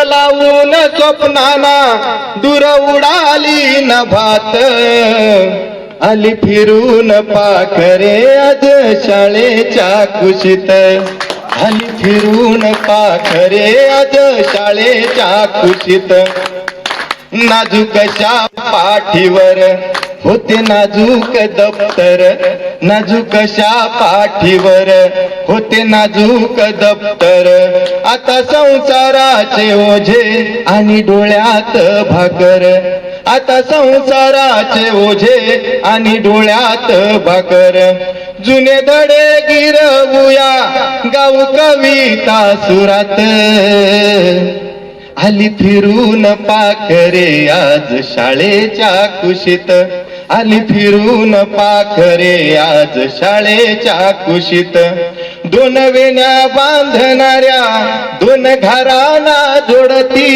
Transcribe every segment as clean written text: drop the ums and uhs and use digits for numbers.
लावून स्वप्नाना दूर उडाली नभात, आली फिरून पाखरे आज शाळेच्या कुशीत, आली फिरून पाखरे आज शाळेच्या कुशीत. नाजूकशा पाठीवर होते नाजूक दप्तर, नाजूकशा पाठीवर होते नाजूक दप्तर. आता संसाराचे ओझे आणि डोळ्यात भाकर, आता संसाराचे ओझे आणि डोळ्यात भाकर. जुने धडे गिरवूया गाऊ कविता सुरात, आली फिरून पाखरे आज शाळेच्या कुशीत, आली फिरून पाखरे आज शाळेच्या कुशीत. दोन वेण्या बांधणाऱ्या दोन घरांना जोडती,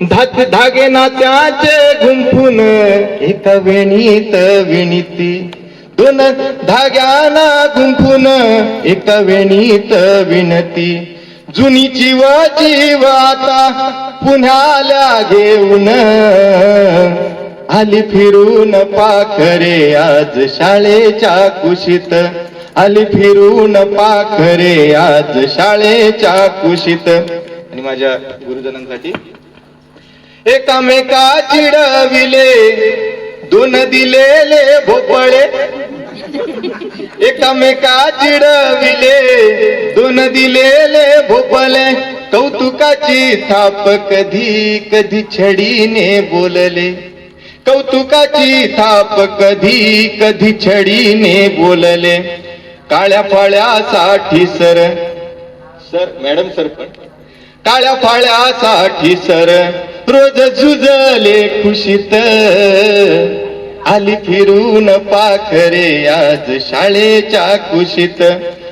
धागे नात्याचे गुंफून एका वेणीत विणती, दोन धाग्यांना गुंफून एका वेणीत विणती. जुनी जीव जीव आता पुन्हाला घेऊन, आली फिरून पाखरे आज शाळेच्या कुशीत, आली फिरून पाखरे आज शाळेच्या कुशीत. आणि माझ्या गुरुजनांसाठी एकामेका चिडविले दोन दिलेले भोपळे, एकामेका चिडविले दोन दिलेले भोपळे. कौतुकाची थाप कधी कधी छडीने बोलले, कौतुकाची थाप कधी कधी छडीने बोलले. काळ्या फाळ्यासाठी सर मॅडम सर पण काळ्या फाळ्यासाठी सर रोज झुजले खुशीत, आली फिरून पाखरे आज शाळेच्या कुशीत,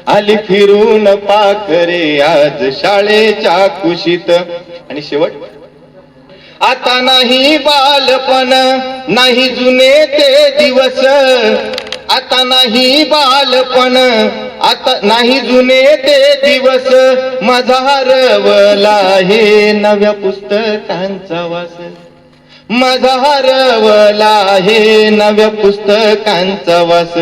आली फिरून पाखरे आज शाळेच्या कुशीत. आणि शेवट आता नाही बालपण नाही जुने ते दिवस, आता नाही बालपण आता नाही जुने ते दिवस. माझा हरवला आहे नव्या पुस्तकांचा वास, माझा हरवला आहे नव्या पुस्तकांचा वास.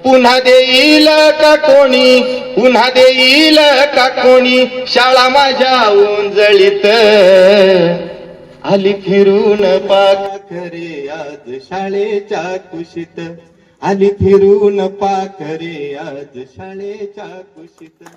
पुन्हा देईल का कोणी, पुन्हा देईल का कोणी शाळा माझ्या उंजळीत, आली फिरून पाखरे आज शाळेच्या कुशीत, आली फिरून पाखरे आज शाळेच्या कुशीत.